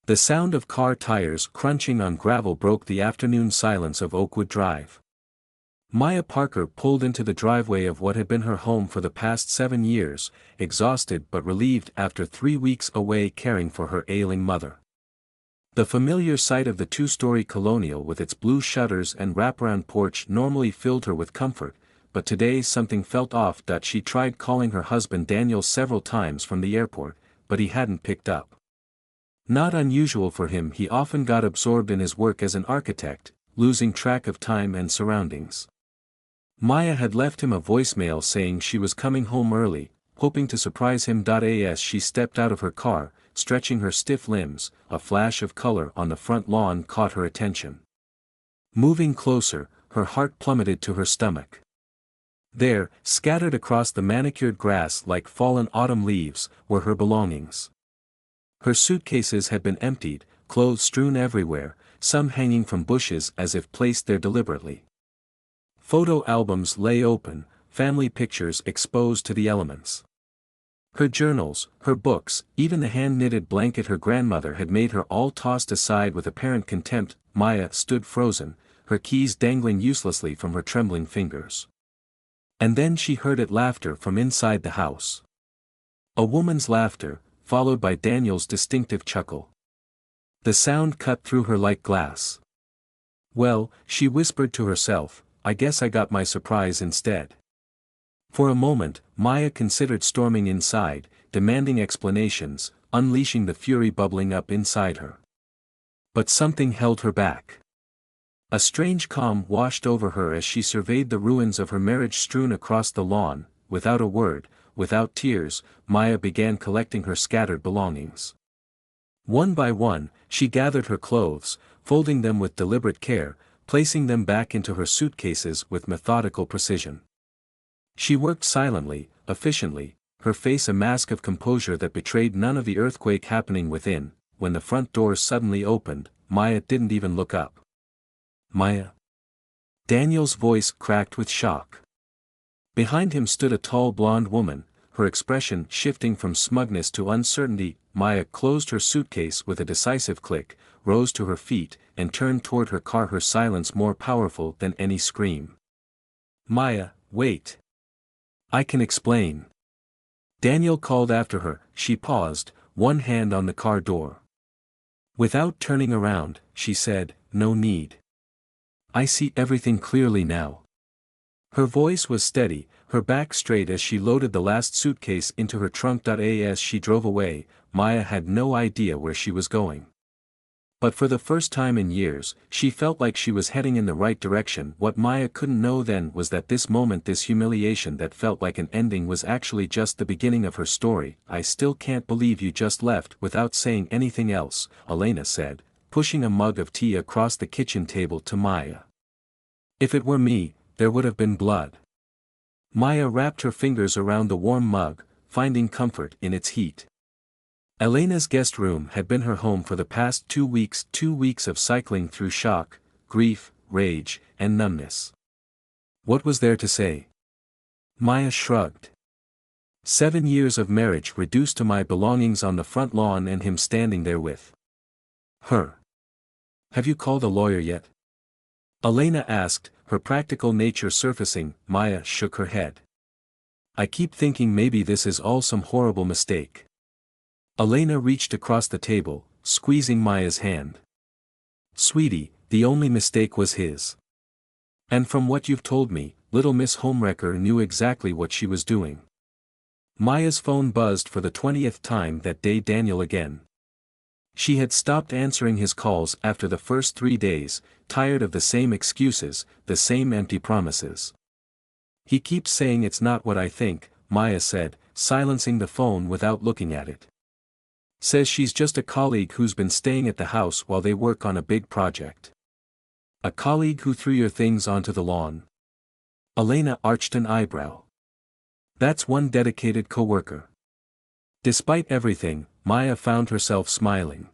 The sound of car tires crunching on gravel broke the afternoon silence of Oakwood Drive. Maya Parker pulled into the driveway of what had been her home for the past 7 years, exhausted but relieved after 3 weeks away caring for her ailing mother. The familiar sight of the 2-story colonial with its blue shutters and wraparound porch normally filled her with comfort, but today something felt off. She tried calling her husband Daniel several times from the airport, but he hadn't picked up. Not unusual for him, he often got absorbed in his work as an architect, losing track of time and surroundings. Maya had left him a voicemail saying she was coming home early, hoping to surprise him. As she stepped out of her car, stretching her stiff limbs, a flash of color on the front lawn caught her attention. Moving closer, her heart plummeted to her stomach. There, scattered across the manicured grass like fallen autumn leaves, were her belongings. Her suitcases had been emptied, clothes strewn everywhere, some hanging from bushes as if placed there deliberately. Photo albums lay open, family pictures exposed to the elements. Her journals, her books, even the hand-knitted blanket her grandmother had made her, all tossed aside with apparent contempt. Maya stood frozen, her keys dangling uselessly from her trembling fingers. And then she heard laughter from inside the house. A woman's laughter, followed by Daniel's distinctive chuckle. The sound cut through her like glass. "Well," she whispered to herself, "I guess I got my surprise instead." For a moment, Maya considered storming inside, demanding explanations, unleashing the fury bubbling up inside her. But something held her back. A strange calm washed over her as she surveyed the ruins of her marriage strewn across the lawn. Without a word, without tears, Maya began collecting her scattered belongings. One by one, she gathered her clothes, folding them with deliberate care, placing them back into her suitcases with methodical precision. She worked silently, efficiently, her face a mask of composure that betrayed none of the earthquake happening within. When the front doors suddenly opened, Maya didn't even look up. "Maya?" Daniel's voice cracked with shock. Behind him stood a tall blonde woman, her expression shifting from smugness to uncertainty. Maya closed her suitcase with a decisive click, rose to her feet, and turned toward her car, her silence more powerful than any scream. "Maya, wait. I can explain." Daniel called after her. She paused, one hand on the car door. Without turning around, she said, "No need. I see everything clearly now." Her voice was steady, her back straight as she loaded the last suitcase into her trunk. As she drove away, Maya had no idea where she was going. But for the first time in years, she felt like she was heading in the right direction. What Maya couldn't know then was that this moment, this humiliation that felt like an ending, was actually just the beginning of her story. "I still can't believe you just left without saying anything else," Elena said, pushing a mug of tea across the kitchen table to Maya. "If it were me, there would have been blood." Maya wrapped her fingers around the warm mug, finding comfort in its heat. Elena's guest room had been her home for the past 2 weeks, 2 weeks of cycling through shock, grief, rage, and numbness. What was there to say? Maya shrugged. 7 years of marriage reduced to my belongings on the front lawn and him standing there with her. "Have you called a lawyer yet?" Elena asked, her practical nature surfacing. Maya shook her head. "I keep thinking maybe this is all some horrible mistake." Elena reached across the table, squeezing Maya's hand. "Sweetie, the only mistake was his. And from what you've told me, little Miss Homewrecker knew exactly what she was doing." Maya's phone buzzed for the 20th time that day. Daniel again. She had stopped answering his calls after the first 3 days, tired of the same excuses, the same empty promises. "He keeps saying it's not what I think," Maya said, silencing the phone without looking at it. "Says she's just a colleague who's been staying at the house while they work on a big project." "A colleague who threw your things onto the lawn?" Elena arched an eyebrow. "That's one dedicated coworker." Despite everything, Maya found herself smiling.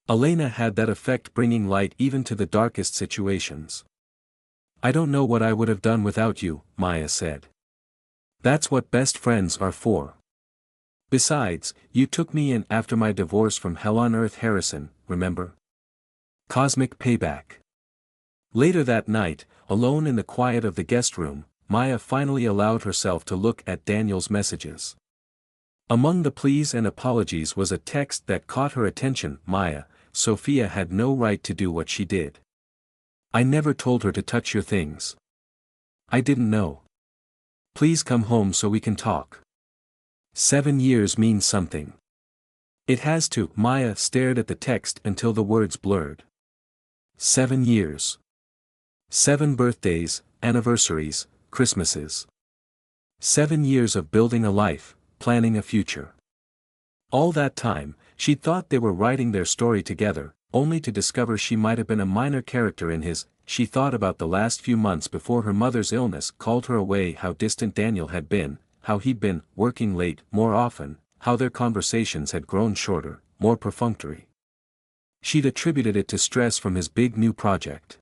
Elena had that effect, bringing light even to the darkest situations. "I don't know what I would have done without you," Maya said. "That's what best friends are for." Besides, you took me in after my divorce from Hell on Earth Harrison, remember? Cosmic payback. Later that night, alone in the quiet of the guest room, Maya finally allowed herself to look at Daniel's messages. Among the pleas and apologies was a text that caught her attention. Maya, Sophia had no right to do what she did. I never told her to touch your things. I didn't know. Please come home so we can talk. 7 years means something. It has to. Maya stared at the text until the words blurred. 7 years. 7 birthdays, anniversaries, Christmases. 7 years of building a life, planning a future. All that time, she thought they were writing their story together, only to discover she might have been a minor character in his. She thought about the last few months before her mother's illness called her away, how distant Daniel had been, how he'd been working late more often, how their conversations had grown shorter, more perfunctory. She'd attributed it to stress from his big new project.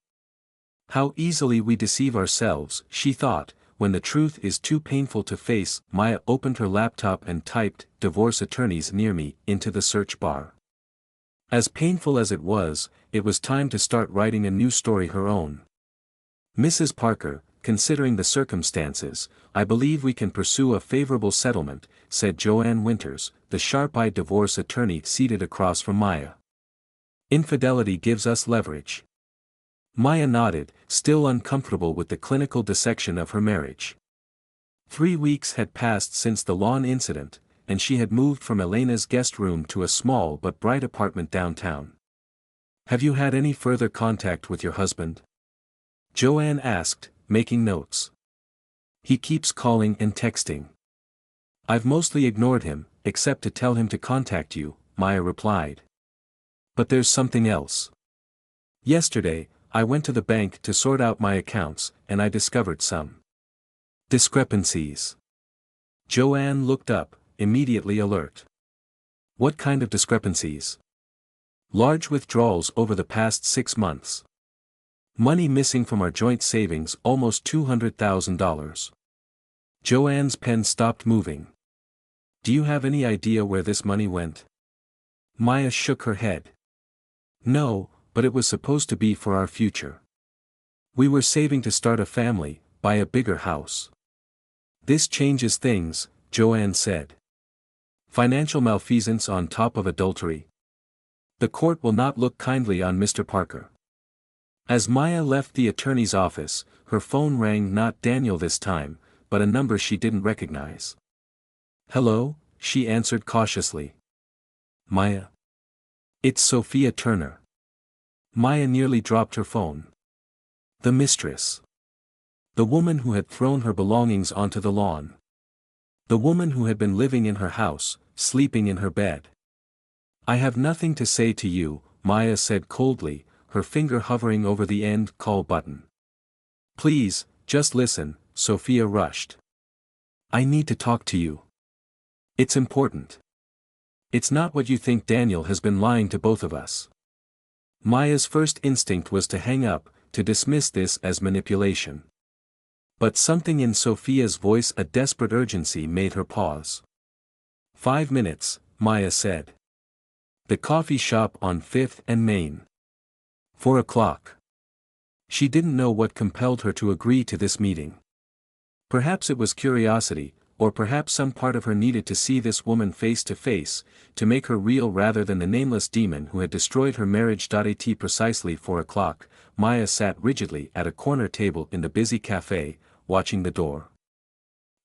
How easily we deceive ourselves, she thought, when the truth is too painful to face. Maya opened her laptop and typed, "divorce attorneys near me," into the search bar. As painful as it was time to start writing a new story, her own. Mrs. Parker, considering the circumstances, I believe we can pursue a favorable settlement, said Joanne Winters, the sharp-eyed divorce attorney seated across from Maya. Infidelity gives us leverage. Maya nodded, still uncomfortable with the clinical dissection of her marriage. 3 weeks had passed since the lawn incident, and she had moved from Elena's guest room to a small but bright apartment downtown. Have you had any further contact with your husband? Joanne asked, making notes. He keeps calling and texting. I've mostly ignored him, except to tell him to contact you, Maya replied. But there's something else. Yesterday, I went to the bank to sort out my accounts, and I discovered some discrepancies. Joanne looked up, immediately alert. What kind of discrepancies? Large withdrawals over the past 6 months. Money missing from our joint savings, almost $200,000. Joanne's pen stopped moving. Do you have any idea where this money went? Maya shook her head. No, but it was supposed to be for our future. We were saving to start a family, buy a bigger house. This changes things, Joanne said. Financial malfeasance on top of adultery. The court will not look kindly on Mr. Parker. As Maya left the attorney's office, her phone rang, not Daniel this time, but a number she didn't recognize. Hello, she answered cautiously. Maya. It's Sophia Turner. Maya nearly dropped her phone. The mistress. The woman who had thrown her belongings onto the lawn. The woman who had been living in her house, sleeping in her bed. I have nothing to say to you, Maya said coldly, her finger hovering over the end call button. Please, just listen, Sophia rushed. I need to talk to you. It's important. It's not what you think. Daniel has been lying to both of us. Maya's first instinct was to hang up, to dismiss this as manipulation. But something in Sophia's voice, a desperate urgency, made her pause. 5 minutes, Maya said. The coffee shop on 5th and Main. 4 o'clock. She didn't know what compelled her to agree to this meeting. Perhaps it was curiosity, or perhaps some part of her needed to see this woman face to face, to make her real rather than the nameless demon who had destroyed her marriage. At precisely 4 o'clock, Maya sat rigidly at a corner table in the busy cafe, watching the door.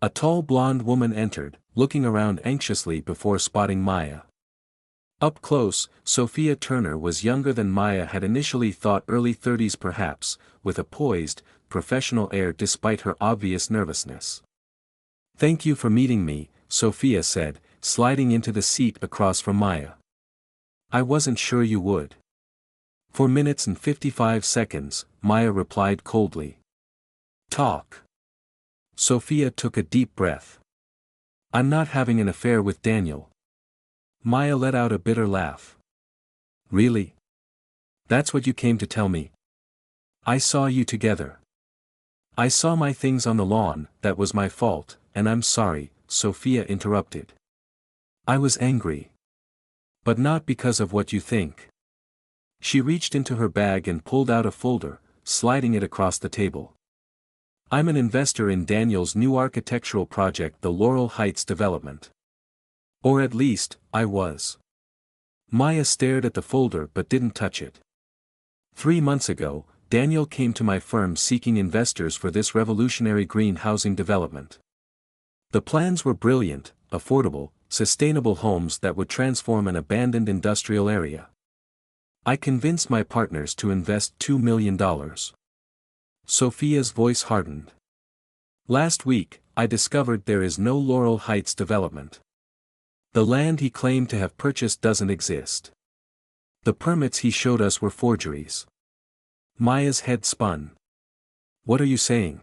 A tall blonde woman entered, looking around anxiously before spotting Maya. Up close, Sophia Turner was younger than Maya had initially thought, early 30s perhaps, with a poised, professional air despite her obvious nervousness. Thank you for meeting me, Sophia said, sliding into the seat across from Maya. I wasn't sure you would. 4 minutes and 55 seconds, Maya replied coldly. Talk. Sophia took a deep breath. I'm not having an affair with Daniel. Maya let out a bitter laugh. Really? That's what you came to tell me? I saw you together. I saw my things on the lawn. That was my fault, and I'm sorry, Sophia interrupted. I was angry. But not because of what you think. She reached into her bag and pulled out a folder, sliding it across the table. I'm an investor in Daniel's new architectural project, the Laurel Heights development. Or at least, I was. Maya stared at the folder but didn't touch it. 3 months ago, Daniel came to my firm seeking investors for this revolutionary green housing development. The plans were brilliant, affordable, sustainable homes that would transform an abandoned industrial area. I convinced my partners to invest $2 million. Sophia's voice hardened. Last week, I discovered there is no Laurel Heights development. The land he claimed to have purchased doesn't exist. The permits he showed us were forgeries. Maya's head spun. What are you saying?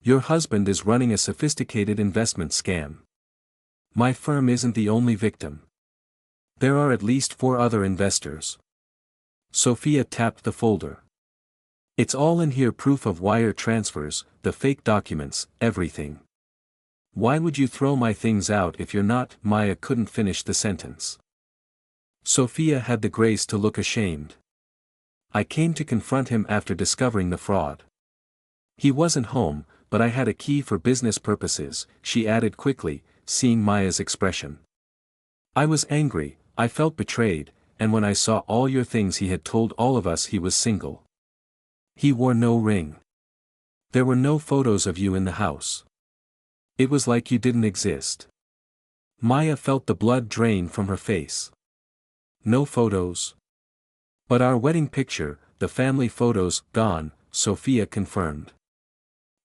Your husband is running a sophisticated investment scam. My firm isn't the only victim. There are at least 4 other investors. Sophia tapped the folder. It's all in here, proof of wire transfers, the fake documents, everything. Why would you throw my things out if you're not? Maya couldn't finish the sentence. Sophia had the grace to look ashamed. I came to confront him after discovering the fraud. He wasn't home, but I had a key for business purposes, she added quickly, seeing Maya's expression. I was angry, I felt betrayed, and when I saw all your things, he had told all of us he was single. He wore no ring. There were no photos of you in the house. It was like you didn't exist. Maya felt the blood drain from her face. No photos. But our wedding picture, the family photos, gone, Sophia confirmed.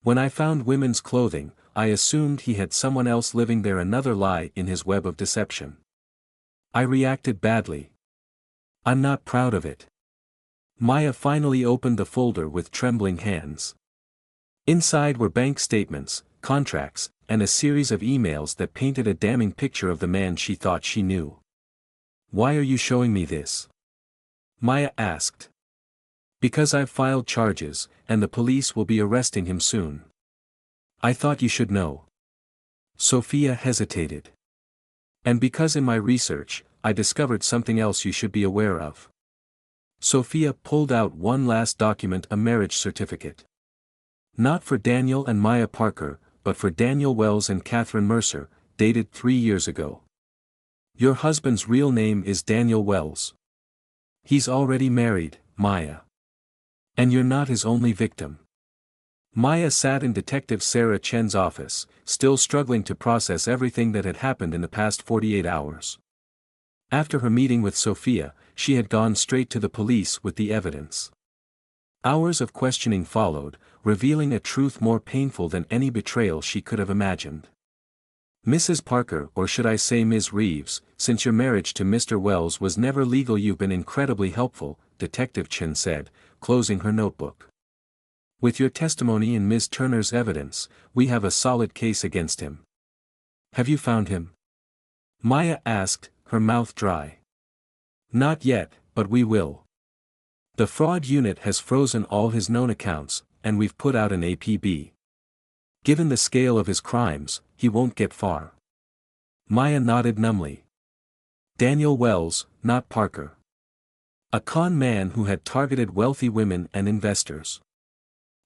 When I found women's clothing, I assumed he had someone else living there, another lie in his web of deception. I reacted badly. I'm not proud of it. Maya finally opened the folder with trembling hands. Inside were bank statements, contracts, and a series of emails that painted a damning picture of the man she thought she knew. Why are you showing me this? Maya asked. Because I've filed charges, and the police will be arresting him soon. I thought you should know. Sophia hesitated. And because in my research, I discovered something else you should be aware of. Sophia pulled out one last document, a marriage certificate. Not for Daniel and Maya Parker, but for Daniel Wells and Catherine Mercer, dated 3 years ago. Your husband's real name is Daniel Wells. He's already married, Maya. And you're not his only victim. Maya sat in Detective Sarah Chen's office, still struggling to process everything that had happened in the past 48 hours. After her meeting with Sophia, she had gone straight to the police with the evidence. Hours of questioning followed, revealing a truth more painful than any betrayal she could have imagined. Mrs. Parker, or should I say Ms. Reeves, since your marriage to Mr. Wells was never legal, you've been incredibly helpful, Detective Chen said, closing her notebook. With your testimony and Ms. Turner's evidence, we have a solid case against him. Have you found him? Maya asked, her mouth dry. Not yet, but we will. The fraud unit has frozen all his known accounts, and we've put out an APB. Given the scale of his crimes, he won't get far. Maya nodded numbly. Daniel Wells, not Parker. A con man who had targeted wealthy women and investors.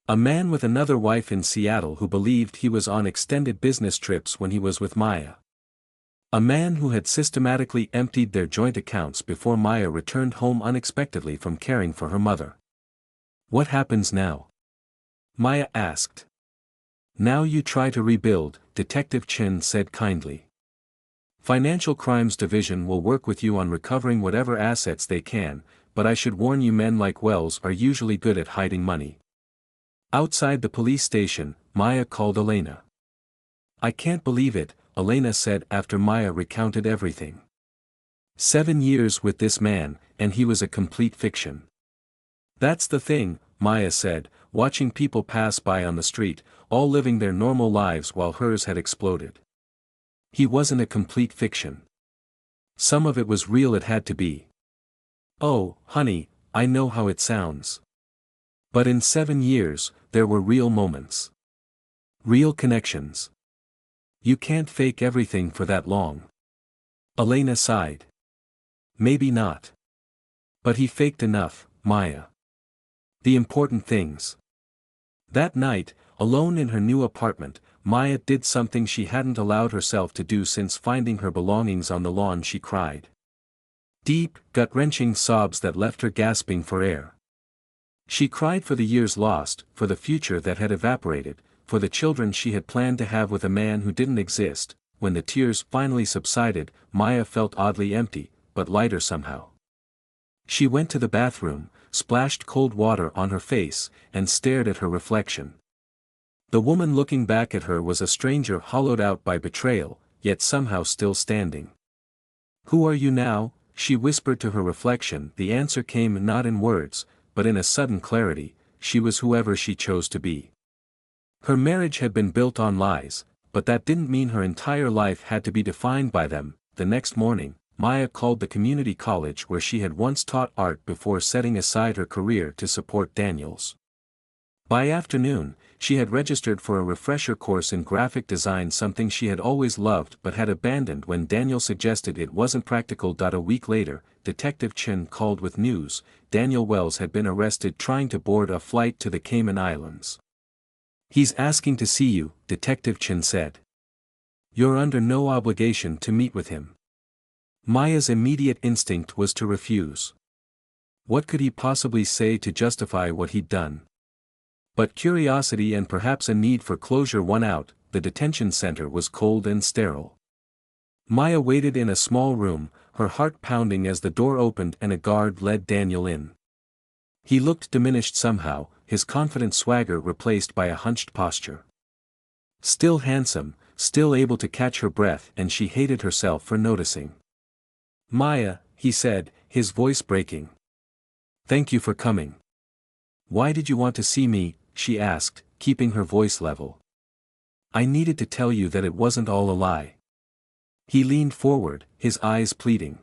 A man with another wife in Seattle who believed he was on extended business trips when he was with Maya. A man who had systematically emptied their joint accounts before Maya returned home unexpectedly from caring for her mother. What happens now? Maya asked. Now you try to rebuild, Detective Chen said kindly. Financial Crimes Division will work with you on recovering whatever assets they can, but I should warn you, men like Wells are usually good at hiding money. Outside the police station, Maya called Elena. I can't believe it, Elena said after Maya recounted everything. 7 years with this man, and he was a complete fiction. That's the thing, Maya said, watching people pass by on the street, all living their normal lives while hers had exploded. He wasn't a complete fiction. Some of it was real, it had to be. Oh, honey, I know how it sounds. But in 7 years, there were real moments. Real connections. You can't fake everything for that long. Elena sighed. Maybe not. But he faked enough, Maya. The important things. That night, alone in her new apartment, Maya did something she hadn't allowed herself to do since finding her belongings on the lawn. She cried. Deep, gut-wrenching sobs that left her gasping for air. She cried for the years lost, for the future that had evaporated, for the children she had planned to have with a man who didn't exist. When the tears finally subsided, Maya felt oddly empty, but lighter somehow. She went to the bathroom, splashed cold water on her face, and stared at her reflection. The woman looking back at her was a stranger hollowed out by betrayal, yet somehow still standing. Who are you now? She whispered to her reflection. The answer came not in words, but in a sudden clarity. She was whoever she chose to be. Her marriage had been built on lies, but that didn't mean her entire life had to be defined by them. The next morning, Maya called the community college where she had once taught art before setting aside her career to support Daniel's. By afternoon, she had registered for a refresher course in graphic design, something she had always loved but had abandoned when Daniel suggested it wasn't practical. A week later, Detective Chen called with news. Daniel Wells had been arrested trying to board a flight to the Cayman Islands. He's asking to see you, Detective Chen said. You're under no obligation to meet with him. Maya's immediate instinct was to refuse. What could he possibly say to justify what he'd done? But curiosity and perhaps a need for closure won out. The detention center was cold and sterile. Maya waited in a small room, her heart pounding as the door opened and a guard led Daniel in. He looked diminished somehow, his confident swagger replaced by a hunched posture. Still handsome, still able to catch her breath, and she hated herself for noticing. Maya, he said, his voice breaking. Thank you for coming. Why did you want to see me? She asked, keeping her voice level. I needed to tell you that it wasn't all a lie. He leaned forward, his eyes pleading.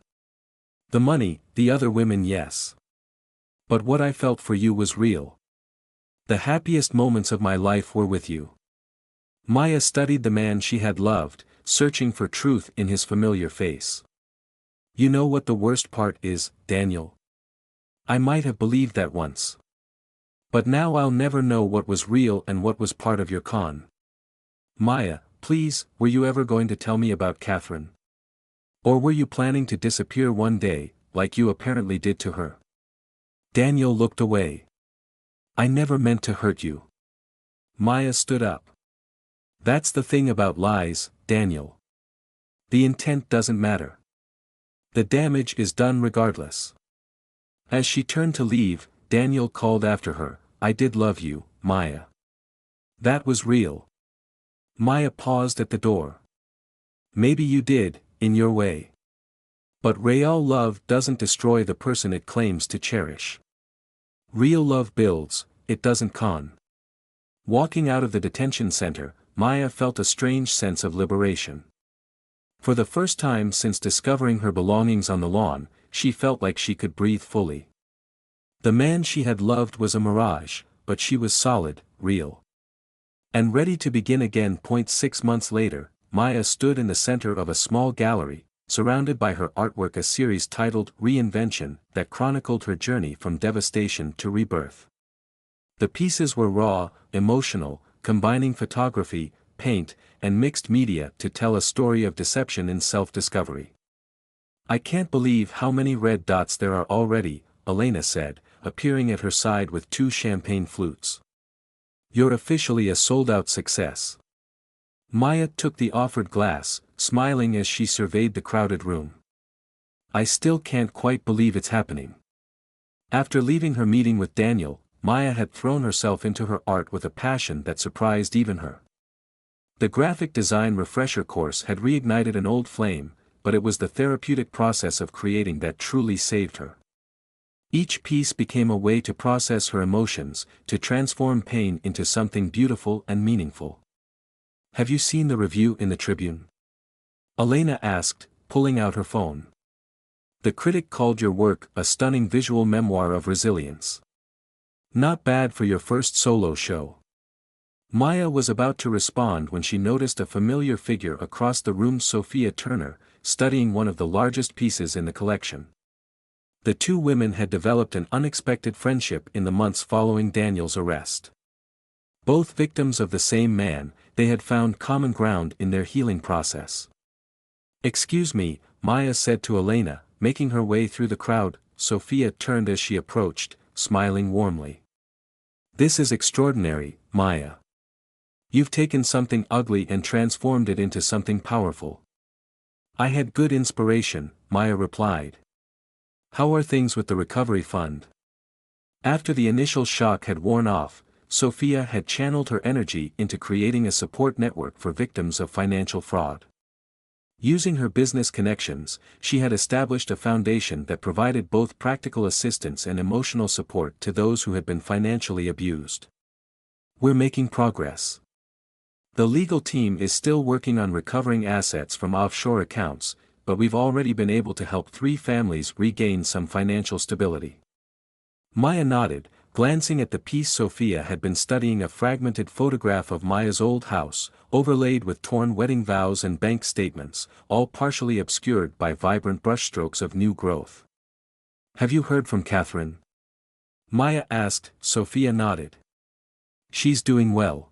The money, the other women, yes. But what I felt for you was real. The happiest moments of my life were with you. Maya studied the man she had loved, searching for truth in his familiar face. You know what the worst part is, Daniel? I might have believed that once. But now I'll never know what was real and what was part of your con. Maya, please, were you ever going to tell me about Catherine? Or were you planning to disappear one day, like you apparently did to her? Daniel looked away. I never meant to hurt you. Maya stood up. That's the thing about lies, Daniel. The intent doesn't matter. The damage is done regardless. As she turned to leave, Daniel called after her, I did love you, Maya. That was real. Maya paused at the door. Maybe you did, in your way. But real love doesn't destroy the person it claims to cherish. Real love builds, it doesn't con. Walking out of the detention center, Maya felt a strange sense of liberation. For the first time since discovering her belongings on the lawn, she felt like she could breathe fully. The man she had loved was a mirage, but she was solid, real. And ready to begin again. 6 months later, Maya stood in the center of a small gallery, surrounded by her artwork, a series titled Reinvention that chronicled her journey from devastation to rebirth. The pieces were raw, emotional, combining photography, paint, and mixed media to tell a story of deception and self-discovery. I can't believe how many red dots there are already, Elena said, appearing at her side with 2 champagne flutes. You're officially a sold-out success. Maya took the offered glass, smiling as she surveyed the crowded room. I still can't quite believe it's happening. After leaving her meeting with Daniel, Maya had thrown herself into her art with a passion that surprised even her. The graphic design refresher course had reignited an old flame, but it was the therapeutic process of creating that truly saved her. Each piece became a way to process her emotions, to transform pain into something beautiful and meaningful. Have you seen the review in the Tribune? Elena asked, pulling out her phone. The critic called your work a stunning visual memoir of resilience. Not bad for your first solo show. Maya was about to respond when she noticed a familiar figure across the room. Sophia Turner, studying one of the largest pieces in the collection. The two women had developed an unexpected friendship in the months following Daniel's arrest. Both victims of the same man, they had found common ground in their healing process. "Excuse me," Maya said to Elena, making her way through the crowd. Sophia turned as she approached, smiling warmly. "This is extraordinary, Maya. You've taken something ugly and transformed it into something powerful." "I had good inspiration," Maya replied. "How are things with the recovery fund?" After the initial shock had worn off, Sophia had channeled her energy into creating a support network for victims of financial fraud. Using her business connections, she had established a foundation that provided both practical assistance and emotional support to those who had been financially abused. "We're making progress. The legal team is still working on recovering assets from offshore accounts, but we've already been able to help 3 families regain some financial stability." Maya nodded, glancing at the piece. Sophia had been studying a fragmented photograph of Maya's old house, overlaid with torn wedding vows and bank statements, all partially obscured by vibrant brushstrokes of new growth. "Have you heard from Catherine?" Maya asked. Sophia nodded. "She's doing well.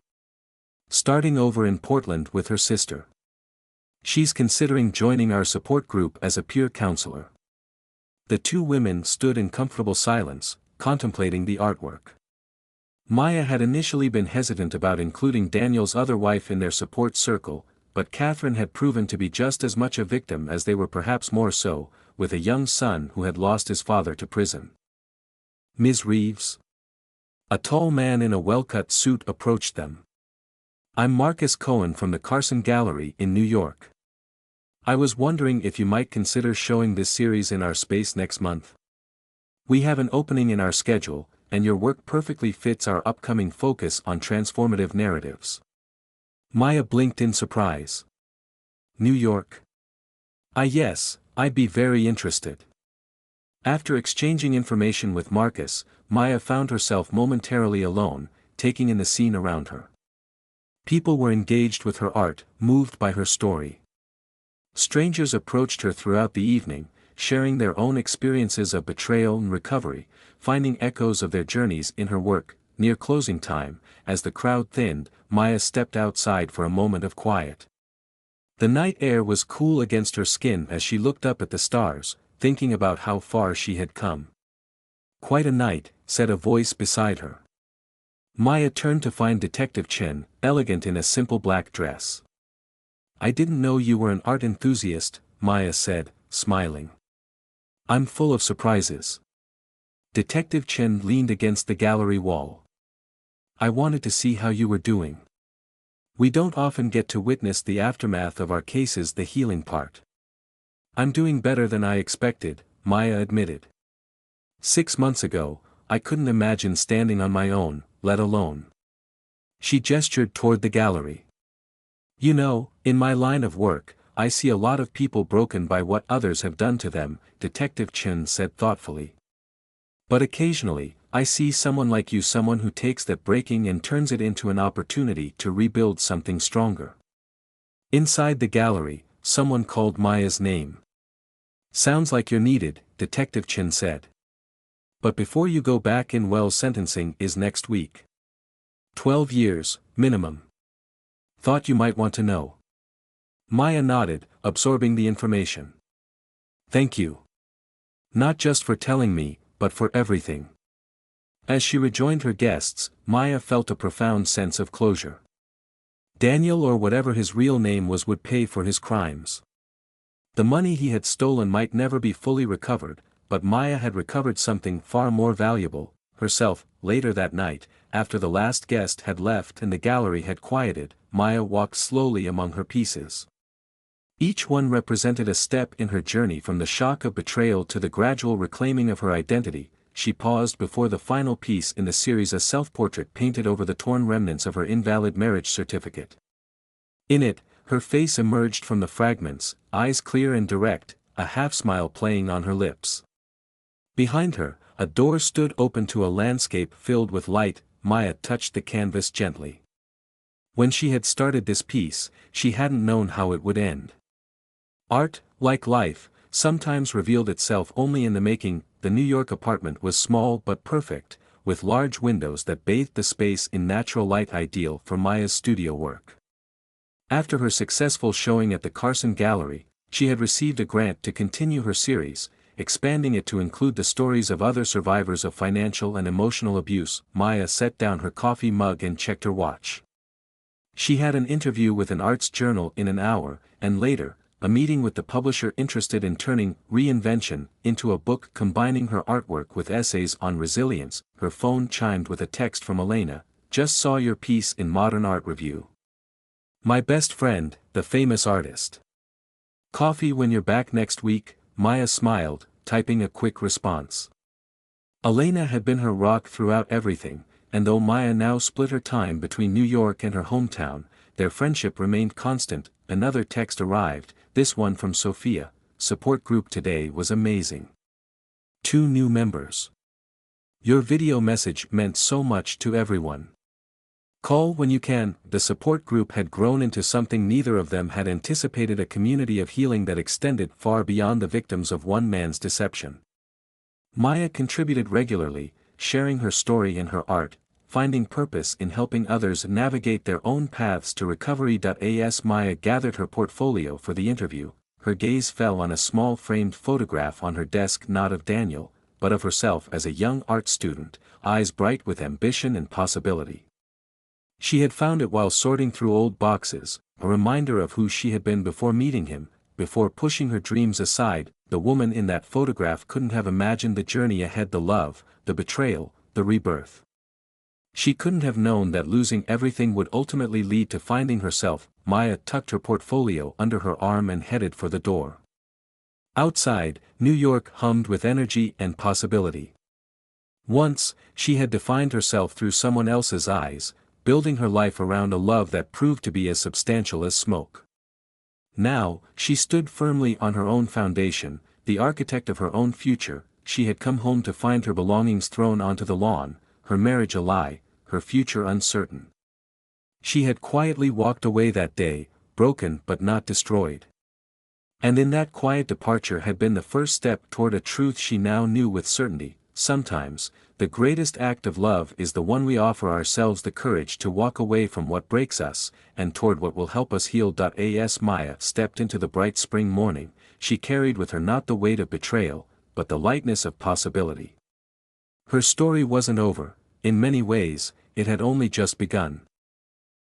Starting over in Portland with her sister. She's considering joining our support group as a peer counselor." The two women stood in comfortable silence, contemplating the artwork. Maya had initially been hesitant about including Daniel's other wife in their support circle, but Catherine had proven to be just as much a victim as they were, perhaps more so, with a young son who had lost his father to prison. "Ms. Reeves?" A tall man in a well-cut suit approached them. "I'm Marcus Cohen from the Carson Gallery in New York. I was wondering if you might consider showing this series in our space next month. We have an opening in our schedule, and your work perfectly fits our upcoming focus on transformative narratives." Maya blinked in surprise. "New York? Yes, I'd be very interested." After exchanging information with Marcus, Maya found herself momentarily alone, taking in the scene around her. People were engaged with her art, moved by her story. Strangers approached her throughout the evening, sharing their own experiences of betrayal and recovery, finding echoes of their journeys in her work. Near closing time, as the crowd thinned, Maya stepped outside for a moment of quiet. The night air was cool against her skin as she looked up at the stars, thinking about how far she had come. "Quite a night," said a voice beside her. Maya turned to find Detective Chen, elegant in a simple black dress. "I didn't know you were an art enthusiast," Maya said, smiling. "I'm full of surprises." Detective Chen leaned against the gallery wall. "I wanted to see how you were doing. We don't often get to witness the aftermath of our cases, the healing part." "I'm doing better than I expected," Maya admitted. 6 months ago, I couldn't imagine standing on my own, let alone." She gestured toward the gallery. "You know, in my line of work, I see a lot of people broken by what others have done to them," Detective Chen said thoughtfully. "But occasionally, I see someone like you, someone who takes that breaking and turns it into an opportunity to rebuild something stronger." Inside the gallery, someone called Maya's name. "Sounds like you're needed," Detective Chen said. "But before you go back in, well, sentencing is next week. 12 years, minimum. Thought you might want to know." Maya nodded, absorbing the information. "Thank you. Not just for telling me, but for everything." As she rejoined her guests, Maya felt a profound sense of closure. Daniel, or whatever his real name was, would pay for his crimes. The money he had stolen might never be fully recovered, but Maya had recovered something far more valuable, herself. Later that night, after the last guest had left and the gallery had quieted, Maya walked slowly among her pieces. Each one represented a step in her journey from the shock of betrayal to the gradual reclaiming of her identity. She paused before the final piece in the series, a self-portrait painted over the torn remnants of her invalid marriage certificate. In it, her face emerged from the fragments, eyes clear and direct, a half-smile playing on her lips. Behind her, a door stood open to a landscape filled with light. Maya touched the canvas gently. When she had started this piece, she hadn't known how it would end. Art, like life, sometimes revealed itself only in the making. The New York apartment was small but perfect, with large windows that bathed the space in natural light, ideal for Maya's studio work. After her successful showing at the Carson Gallery, she had received a grant to continue her series, expanding it to include the stories of other survivors of financial and emotional abuse. Maya set down her coffee mug and checked her watch. She had an interview with an arts journal in an hour, and later, a meeting with the publisher interested in turning Reinvention into a book combining her artwork with essays on resilience. Her phone chimed with a text from Elena. "Just saw your piece in Modern Art Review. My best friend, the famous artist. Coffee when you're back next week?" Maya smiled, typing a quick response. Elena had been her rock throughout everything, and though Maya now split her time between New York and her hometown, their friendship remained constant. Another text arrived, this one from Sophia. "Support group today was amazing. 2 new members. Your video message meant so much to everyone. Call when you can." The support group had grown into something neither of them had anticipated, a community of healing that extended far beyond the victims of one man's deception. Maya contributed regularly, sharing her story and her art, finding purpose in helping others navigate their own paths to recovery. As Maya gathered her portfolio for the interview, her gaze fell on a small framed photograph on her desk, not of Daniel, but of herself as a young art student, eyes bright with ambition and possibility. She had found it while sorting through old boxes, a reminder of who she had been before meeting him, before pushing her dreams aside. The woman in that photograph couldn't have imagined the journey ahead, the love, the betrayal, the rebirth. She couldn't have known that losing everything would ultimately lead to finding herself. Maya tucked her portfolio under her arm and headed for the door. Outside, New York hummed with energy and possibility. Once, she had defined herself through someone else's eyes, building her life around a love that proved to be as substantial as smoke. Now, she stood firmly on her own foundation, the architect of her own future. She had come home to find her belongings thrown onto the lawn, her marriage a lie, her future uncertain. She had quietly walked away that day, broken but not destroyed. And in that quiet departure had been the first step toward a truth she now knew with certainty. Sometimes, the greatest act of love is the one we offer ourselves, the courage to walk away from what breaks us, and toward what will help us heal. As Maya stepped into the bright spring morning, she carried with her not the weight of betrayal, but the lightness of possibility. Her story wasn't over. In many ways, it had only just begun.